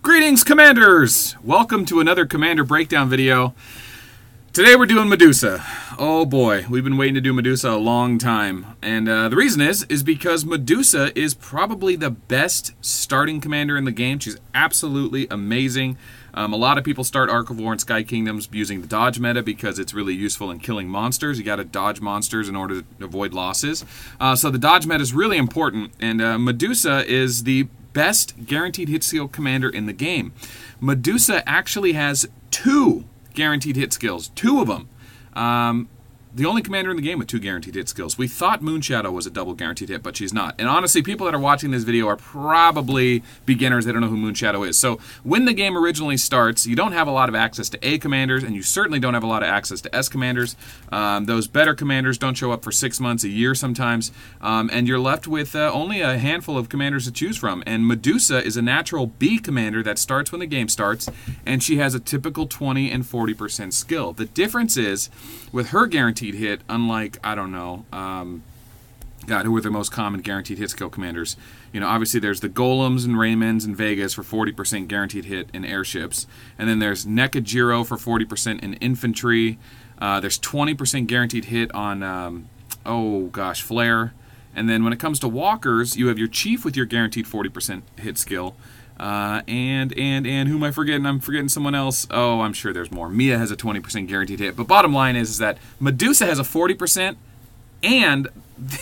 Greetings, Commanders! Welcome to another Commander Breakdown video. Today we're doing Medusa. Oh boy, we've been waiting to do Medusa a long time. And the reason is because Medusa is probably the best starting commander in the game. She's absolutely amazing. A lot of people start Ark of War and Sky Kingdoms using the dodge meta because it's really useful in killing monsters. You gotta dodge monsters in order to avoid losses. So the dodge meta is really important, and Medusa is the best guaranteed hit skill commander in the game. Medusa actually has 2 guaranteed hit skills, 2 of them. The only commander in the game with 2 guaranteed hit skills. We thought Moonshadow was a double guaranteed hit, but she's not. And honestly, people that are watching this video are probably beginners. They don't know who Moonshadow is. So when the game originally starts, you don't have a lot of access to A commanders, and you certainly don't have a lot of access to S commanders. Those better commanders don't show up for 6 months, a year sometimes, and you're left with only a handful of commanders to choose from. And Medusa is a natural B commander that starts when the game starts, and she has a typical 20 and 40% skill. The difference is, with her guaranteed hit, unlike, I don't know, God, who are the most common guaranteed hit skill commanders? You know, obviously there's the Golems and Raymans and Vegas for 40% guaranteed hit in airships. And then there's Nekajiro for 40% in infantry. There's 20% guaranteed hit on, oh gosh, Flare. And then when it comes to walkers, you have your Chief with your guaranteed 40% hit skill. And who am I forgetting? I'm forgetting someone else. Oh, I'm sure there's more. Mia has a 20% guaranteed hit. But bottom line is that Medusa has a 40% and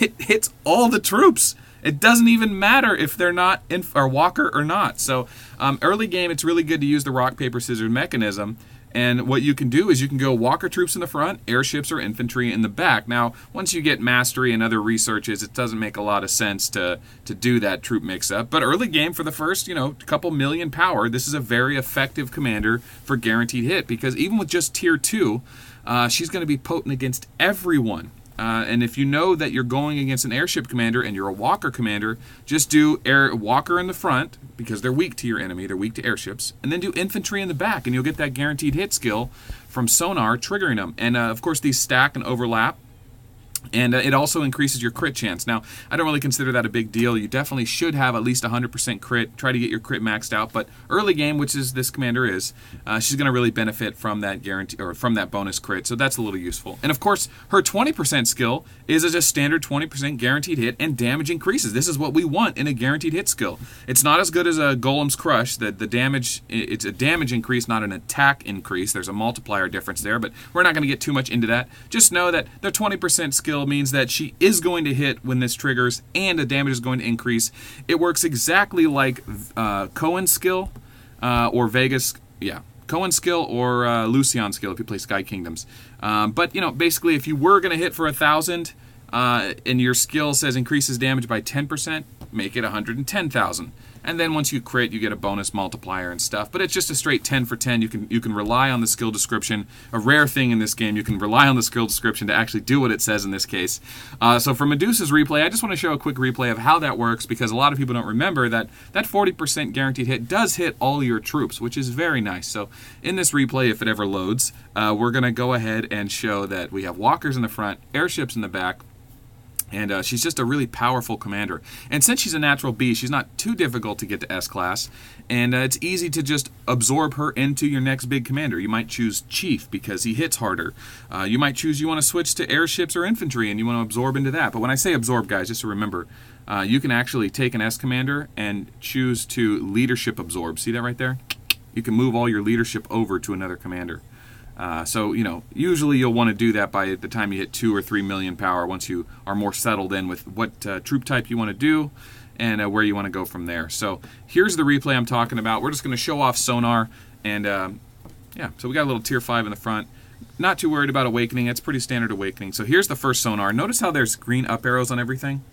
it hits all the troops. It doesn't even matter if they're not walker or not. So early game, it's really good to use the rock, paper, scissors mechanism. And what you can do is you can go walker troops in the front, airships or infantry in the back. Now, once you get mastery and other researches, it doesn't make a lot of sense to do that troop mix-up. But early game, for the first, couple million power, this is a very effective commander for guaranteed hit. Because even with just tier 2, she's going to be potent against everyone. And if you know that you're going against an airship commander and you're a walker commander, just do walker in the front, because they're weak to your enemy, they're weak to airships, and then do infantry in the back, and you'll get that guaranteed hit skill from sonar triggering them. And of course these stack and overlap, and it also increases your crit chance. Now, I don't really consider that a big deal. You definitely should have at least 100% crit. Try to get your crit maxed out. But early game, which is this commander is, she's going to really benefit from that guarantee or from that bonus crit. So that's a little useful. And of course, her 20% skill is a just standard 20% guaranteed hit, and damage increases. This is what we want in a guaranteed hit skill. It's not as good as a Golem's Crush. The damage, it's a damage increase, not an attack increase. There's a multiplier difference there, but we're not going to get too much into that. Just know that the 20% skill means that she is going to hit when this triggers, and the damage is going to increase. It works exactly like Cohen's skill or Vegas, Cohen's skill or Lucion's skill if you play Sky Kingdoms. But basically, if you were going to hit for 1,000 and your skill says increases damage by 10%, make it 110,000. And then once you crit, you get a bonus multiplier and stuff. But it's just a straight 10 for 10. You can rely on the skill description. A rare thing in this game, you can rely on the skill description to actually do what it says in this case. So for Medusa's replay, I just want to show a quick replay of how that works, because a lot of people don't remember that 40% guaranteed hit does hit all your troops, which is very nice. So in this replay, if it ever loads, we're going to go ahead and show that we have walkers in the front, airships in the back, and she's just a really powerful commander. And since she's a natural B, she's not too difficult to get to S-class. And it's easy to just absorb her into your next big commander. You might choose Chief because he hits harder. You might choose you want to switch to airships or infantry and you want to absorb into that. But when I say absorb, guys, just to remember, you can actually take an S commander and choose to leadership absorb. See that right there? You can move all your leadership over to another commander. So, usually you'll want to do that by the time you hit 2 or 3 million power, once you are more settled in with what troop type you want to do and where you want to go from there. So here's the replay I'm talking about. We're just going to show off sonar, and yeah, so we got a little tier 5 in the front. Not too worried about awakening. It's pretty standard awakening. So here's the first sonar. Notice how there's green up arrows on everything?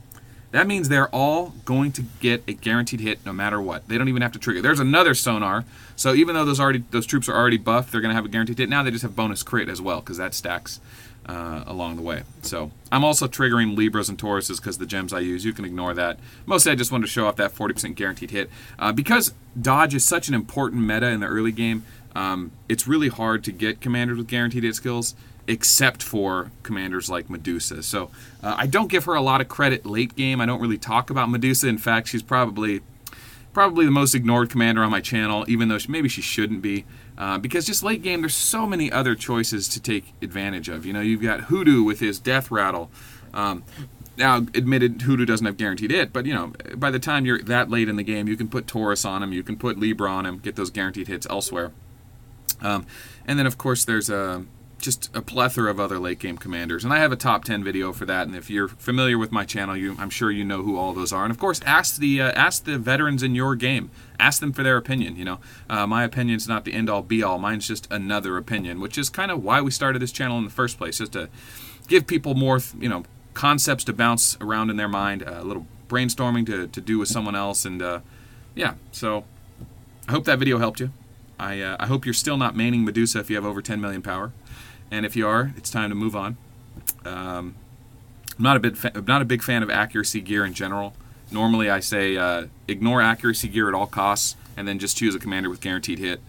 That means they're all going to get a guaranteed hit no matter what. They don't even have to trigger. There's another sonar, so even though those troops are already buffed, they're going to have a guaranteed hit. Now they just have bonus crit as well, because that stacks along the way. So I'm also triggering Libras and Tauruses because the gems I use. You can ignore that. Mostly I just wanted to show off that 40% guaranteed hit. Because dodge is such an important meta in the early game, it's really hard to get commanders with guaranteed hit skills, except for commanders like Medusa. So I don't give her a lot of credit late game. I don't really talk about Medusa. In fact, she's probably probably the most ignored commander on my channel, even though maybe she shouldn't be. Because just late game, there's so many other choices to take advantage of. You know, you've got Hoodoo with his Death Rattle. Now, admitted, Hoodoo doesn't have guaranteed hit, but, you know, by the time you're that late in the game, you can put Taurus on him, you can put Libra on him, get those guaranteed hits elsewhere. And then, of course, there's just a plethora of other late-game commanders. And I have a top 10 video for that, and if you're familiar with my channel, I'm sure you know who all those are. And, of course, ask the veterans in your game. Ask them for their opinion, you know. My opinion's not the end-all, be-all. Mine's just another opinion, which is kind of why we started this channel in the first place, just to give people more, you know, concepts to bounce around in their mind, a little brainstorming to do with someone else, and yeah, so I hope that video helped you. I hope you're still not maining Medusa if you have over 10 million power, and if you are, it's time to move on. I'm not a big fan of accuracy gear in general. Normally I say ignore accuracy gear at all costs, and then just choose a commander with guaranteed hit.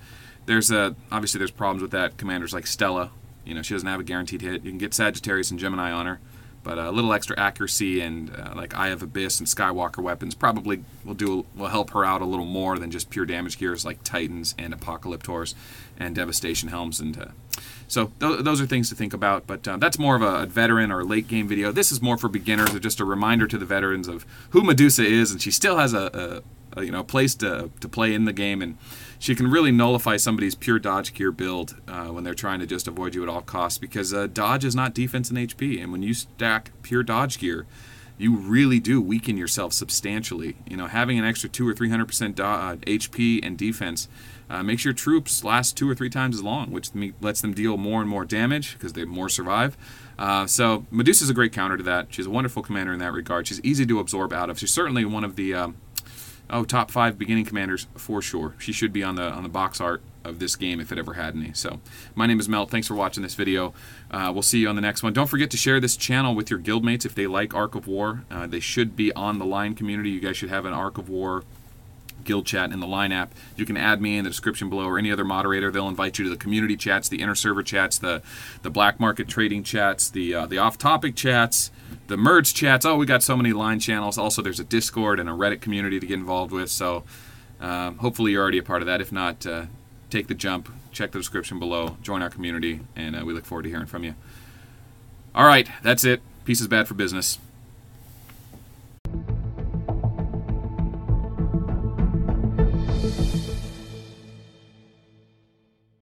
Obviously there's problems with that. Commanders like Stella, you know, she doesn't have a guaranteed hit. You can get Sagittarius and Gemini on her. But a little extra accuracy and like Eye of Abyss and Skywalker weapons probably will help her out a little more than just pure damage gears like Titans and Apocalyptors and Devastation Helms. And so those are things to think about. But that's more of a veteran or late game video. This is more for beginners, or just a reminder to the veterans of who Medusa is, and she still has a place to play in the game, and she can really nullify somebody's pure dodge gear build when they're trying to just avoid you at all costs, because dodge is not defense and HP, and when you stack pure dodge gear, you really do weaken yourself substantially. You know, having an extra 200 or 300% HP and defense makes your troops last 2 or 3 times as long, which lets them deal more and more damage because they more survive. So Medusa's a great counter to that. She's a wonderful commander in that regard. She's easy to absorb out of. She's certainly one of the top 5 beginning commanders for sure. She should be on the box art of this game if it ever had any. So my name is Melt. Thanks for watching this video. We'll see you on the next one. Don't forget to share this channel with your guildmates if they like Ark of War. They should be on the line community. You guys should have an Ark of War guild chat in the line app. You can add me in the description below, or any other moderator. They'll invite you to the community chats, the inner server chats, the black market trading chats, the off-topic chats, the merge chats. Oh, we got so many line channels. Also, there's a Discord and a Reddit community to get involved with. So hopefully you're already a part of that. If not, take the jump, check the description below, join our community, and we look forward to hearing from you. All right, that's it. Peace is bad for business.